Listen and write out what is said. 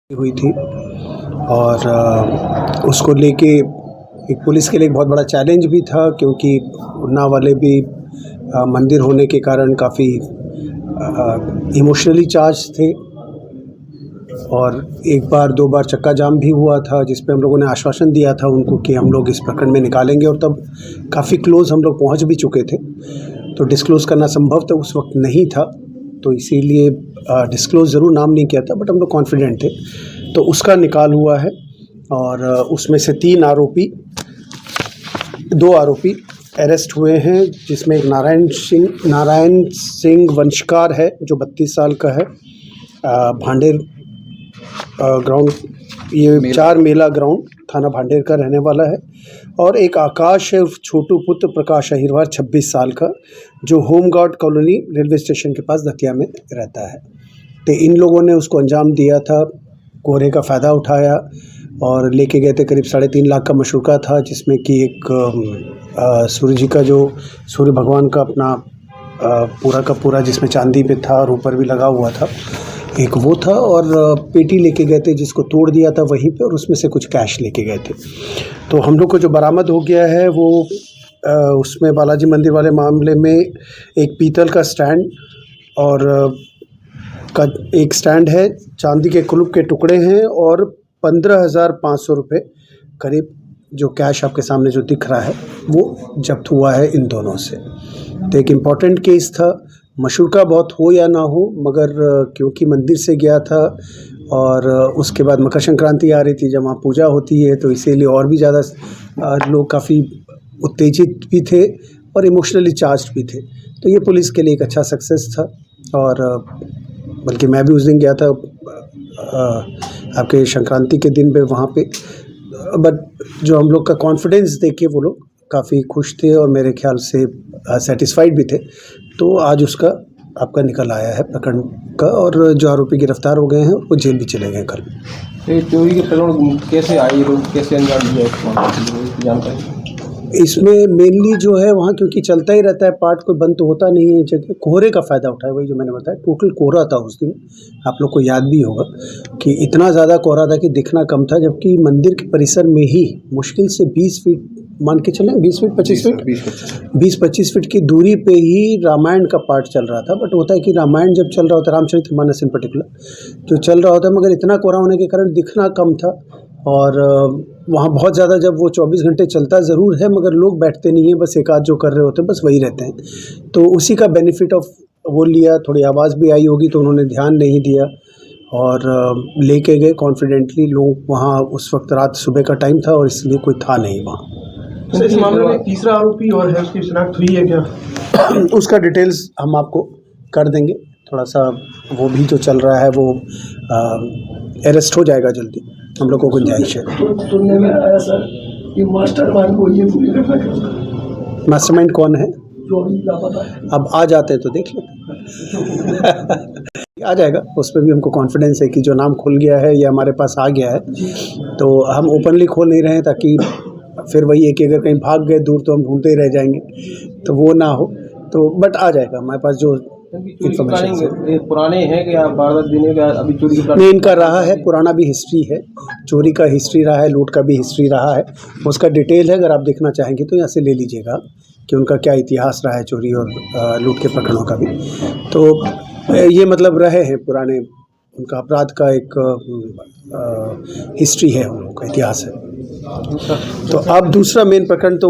हुई थी और उसको लेके एक पुलिस के लिए एक बहुत बड़ा चैलेंज भी था, क्योंकि उन्नाव वाले भी मंदिर होने के कारण काफ़ी इमोशनली चार्ज थे और एक बार दो बार चक्का जाम भी हुआ था, जिस पे हम लोगों ने आश्वासन दिया था उनको कि हम लोग इस प्रकरण में निकालेंगे, और तब काफ़ी क्लोज हम लोग पहुंच भी चुके थे। तो डिस्क्लोज़ करना संभव तो उस वक्त नहीं था, तो इसीलिए डिस्क्लोज़ ज़रूर नाम नहीं किया था, बट हम लोग कॉन्फिडेंट थे। तो उसका निकाल हुआ है और उसमें से दो आरोपी अरेस्ट हुए हैं, जिसमें एक नारायण सिंह वंशकार है जो 32 साल का है, भांडेर ग्राउंड, ये 4 मेला ग्राउंड थाना भांडेर का रहने वाला है, और एक आकाश है छोटू पुत्र प्रकाश अहिरवार 26 साल का, जो home guard colony railway station के पास दतिया में रहता है। तो इन लोगों ने उसको अंजाम दिया था, कोहरे का फ़ायदा उठाया और लेके गए थे। करीब 3.5 लाख का मशरूका था, जिसमें कि एक सूर्य जी का, जो सूर्य भगवान का अपना पूरा का पूरा जिसमें चांदी पे था और ऊपर भी लगा हुआ था, एक वो था, और पेटी लेके गए थे जिसको तोड़ दिया था वहीं पे, और उसमें से कुछ कैश लेके गए थे। तो हम लोग को जो बरामद हो गया है वो उसमें बालाजी मंदिर वाले मामले में एक पीतल का स्टैंड और एक स्टैंड है, चांदी के क्लिप के टुकड़े हैं, और 15,500 रुपये करीब जो कैश आपके सामने जो दिख रहा है वो जब्त हुआ है इन दोनों से। तो एक इम्पॉर्टेंट केस था, मशरूका बहुत हो या ना हो, मगर क्योंकि मंदिर से गया था और उसके बाद मकर संक्रांति आ रही थी जब वहाँ पूजा होती है, तो इसीलिए और भी ज़्यादा लोग काफ़ी उत्तेजित भी थे और इमोशनली चार्ज्ड भी थे। तो ये पुलिस के लिए एक अच्छा सक्सेस था, और बल्कि मैं भी उस दिन गया था आपके संक्रांति के दिन पे वहाँ पे, बट जो हम लोग का कॉन्फिडेंस देख के वो लोग काफ़ी खुश थे और मेरे ख्याल से सेटिस्फाइड भी थे। तो आज उसका आपका निकल आया है प्रकरण का, और जो आरोपी गिरफ्तार हो गए हैं वो जेल भी चले गए कल। चोरी के प्रकरण कैसे आई, कैसे अंजाम दिया, जानकारी इसमें मेनली जो है वहाँ, क्योंकि चलता ही रहता है पार्ट, कोई बंद तो होता नहीं है जगह, कोहरे का फ़ायदा उठाया, वही जो मैंने बताया, टोटल कोहरा था उस दिन। आप लोग को याद भी होगा कि इतना ज़्यादा कोहरा था कि दिखना कम था, जबकि मंदिर के परिसर में ही मुश्किल से 20 फीट मान के चलें, 20 फीट 25 फीट की दूरी पे ही रामायण का पार्ट चल रहा था। बट होता है कि रामायण जब चल रहा होता है, रामचरितमानस इन पर्टिकुलर जो चल रहा होता है, मगर इतना कोहरा होने के कारण दिखना कम था। और वहाँ बहुत ज़्यादा, जब वो 24 घंटे चलता ज़रूर है, मगर लोग बैठते नहीं हैं, बस एक आध जो कर रहे होते हैं बस वही रहते हैं। तो उसी का बेनिफिट ऑफ वो लिया, थोड़ी आवाज़ भी आई होगी तो उन्होंने ध्यान नहीं दिया और लेके गए कॉन्फिडेंटली लोग वहाँ। उस वक्त रात सुबह का टाइम था और इसलिए कोई था नहीं वहाँ। तो इस मामले में तीसरा आरोपी और है, उसकी शिनाख्त हुई है क्या? उसका डिटेल्स हम आपको कर देंगे, थोड़ा सा वो भी जो चल रहा है वो अरेस्ट हो जाएगा जल्दी, हम लोग को गुंजाइश है। सुनने में आया सर कि मास्टरमाइंड को ये पूरी घटना क्या? मास्टरमाइंड कौन है? जो अभी लापता है। अब आ जाते हैं तो देख लेते आ जाएगा, उस पर भी हमको कॉन्फिडेंस है कि जो नाम खुल गया है ये हमारे पास आ गया है, तो हम ओपनली खोल नहीं रहे हैं, ताकि फिर वही है कि अगर कहीं भाग गए दूर तो हम ढूंढते ही रह जाएंगे, तो वो ना हो। तो बट आ जाएगा हमारे पास जो इन्फॉर्मेशन पुराने हैं कि आप वारदात देने का अभी चोरी नहीं, इनका रहा है, पुराना भी हिस्ट्री है, चोरी का हिस्ट्री रहा है, लूट का भी हिस्ट्री रहा है। उसका डिटेल है, अगर आप देखना चाहेंगे तो यहाँ से ले लीजिएगा कि उनका क्या इतिहास रहा है चोरी और लूट के प्रकरणों का भी। तो ये मतलब रहे हैं पुराने, उनका अपराध का एक हिस्ट्री है, उन लोगों का इतिहास है। तो अब दूसरा मेन प्रकरण तो